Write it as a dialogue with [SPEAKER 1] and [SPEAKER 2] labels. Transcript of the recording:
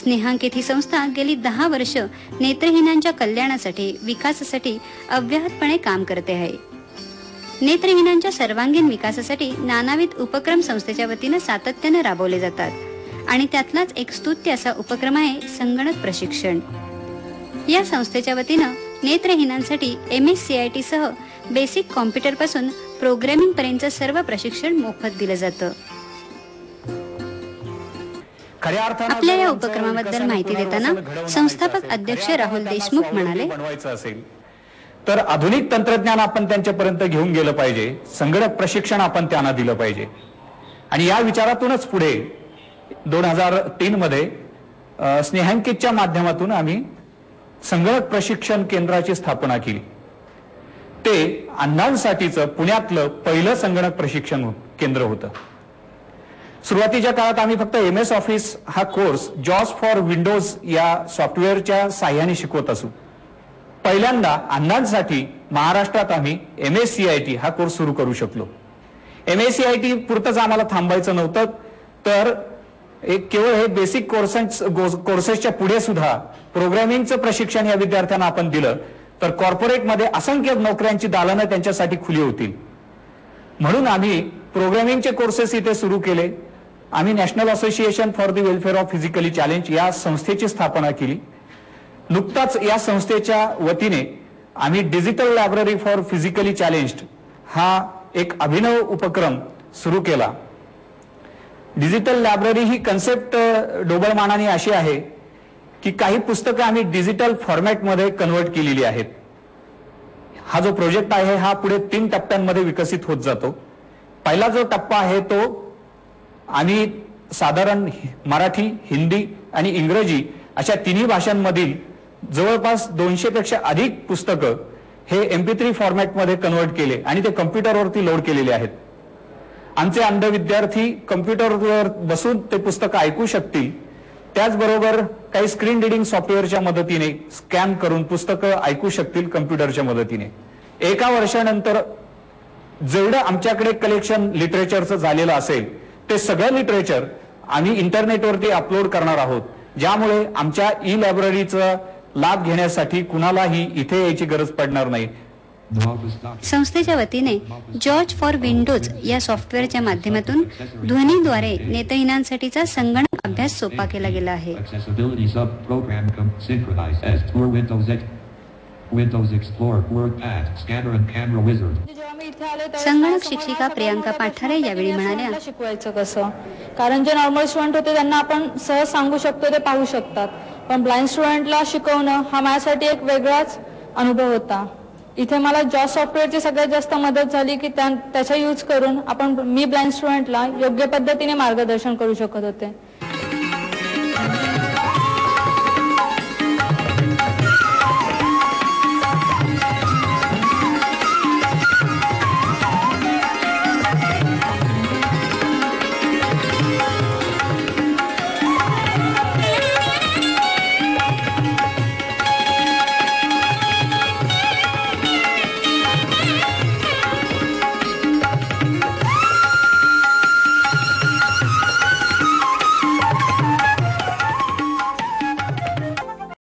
[SPEAKER 1] स्नेहांकित ही संस्था गेली 10 वर्ष नेत्रहीनांच्या कल्याणासाठी विकासासाठी अव्याहतपणे काम करते आहे। नेत्रहीनांच्या सर्वांगीण विकासासाठी नानाविध उपक्रम संस्थेच्या वतीने सातत्याने राबवले जातात आणि त्यातलाच एक स्तुत्य असा उपक्रम आहे संगणक प्रशिक्षण। या संस्थेच्या वतीने नेत्रहीनांसाठी MSCIT सह बेसिक कॉम्प्युटर पासून प्रोग्रामिंग पर्यंत सर्व प्रशिक्षण मोफत दिले जातं। आपल्या या उपक्रमाबद्दल माहिती देताना संस्थापक अध्यक्ष राहुल देशमुख म्हणाले,
[SPEAKER 2] तर आधुनिक तंत्रज्ञान आपण त्यांच्यापर्यंत घेऊन गेलं पाहिजे, संगणक प्रशिक्षण आपण त्यांना दिलं पाहिजे आणि या विचारातूनच पुढे 2003 मध्ये स्नेहांकितच्या माध्यमातून आम्ही संगणक प्रशिक्षण केंद्राची स्थापना केली। ते अण्णांसाठीचं पुण्यातलं पहिलं संगणक प्रशिक्षण केंद्र होतं। सुरुवातीच्या काळात आम्ही फक्त MS ऑफिस हा कोर्स जॉस फॉर विंडोज या सॉफ्टवेअरच्या साह्याने शिकवत असू। पहिल्यांदा अण्णांसाठी महाराष्ट्रात आम्ही MSCIT हा कोर्स सुरू करू शकलो। MSCIT पुरतच आम्हाला थांबायचं नव्हतं, तर केवळ हे बेसिक कोर्सेसच्या पुढे सुद्धा प्रोग्रामिंगचं प्रशिक्षण या विद्यार्थ्यांना आपण दिलं तर कॉर्पोरेटमध्ये असंख्य नोकऱ्यांची दालनं त्यांच्यासाठी खुली होतील। म्हणून आम्ही प्रोग्रामिंगचे कोर्सेस इथे सुरू केले। आम्ही national association for the welfare of physically challenge या संस्थेची स्थापना केली। नुकताच या संस्थेच्या वतीने आम्ही digital library for physically challenged हा एक अभिनव उपक्रम सुरू केला। डिजिटल लायब्ररी ही कन्सेप्ट ढोबळमानाने अशी आहे की काही पुस्तकं आम्ही डिजिटल फॉर्मॅटमध्ये कन्वर्ट केलेली आहेत। हा जो प्रोजेक्ट आहे हा पुढे 3 टप्प्यांमध्ये विकसित होत जातो। पहिला जो टप्पा आहे तो आम्ही साधारण मराठी, हिंदी आणि इंग्रजी अशा तिन्ही भाषांमधील जवळपास 200 पेक्षा अधिक पुस्तकं हे MP3 फॉर्मॅटमध्ये कन्वर्ट केले आणि ते कॉम्प्युटरवरती लोड केलेले आहेत। आमचे अंध विद्यार्थी कॉम्प्युटरवर बसून ते पुस्तकं ऐकू शकतील, त्याचबरोबर काही स्क्रीन रीडिंग सॉफ्टवेअरच्या मदतीने स्कॅन करून पुस्तकं ऐकू शकतील कॉम्प्युटरच्या मदतीने। एका वर्षानंतर जेवढं आमच्याकडे कलेक्शन लिटरेचरचं झालेलं असेल ते सगळं लिटरेचर आम्ही इंटरनेटवरती अपलोड करणार आहोत, ज्यामुळे आमच्या ई-लायब्ररीचा लाभ घेण्यासाठी कुणालाही इथे यायची गरज पडणार नाही।
[SPEAKER 1] संस्थेच्या वतीने जॉर्ज फॉर विंडोज या सॉफ्टवेअरच्या माध्यमातून ध्वनीद्वारे नेत्रहीनांसाठीचा संगणक अभ्यास सोपा केला गेला आहे। संगणक शिक्षिका प्रियांका पाठारे यावेळी म्हणाल्या,
[SPEAKER 3] शिकवायचं कसं, कारण जे नॉर्मल स्टुडंट होते त्यांना आपण सहज सांगू शकतो, ते पाहू शकतात, पण ब्लाइंड स्टुडंटला शिकवणं हा माझ्यासाठी एक वेगळाच अनुभव होता। इथे मला जॉस सॉफ्टवेअरची सगळ्यात जास्त मदत झाली की त्याचा यूज करून मी ब्लाइंड स्टुडंटला योग्य पद्धतीने मार्गदर्शन करू शकत होते।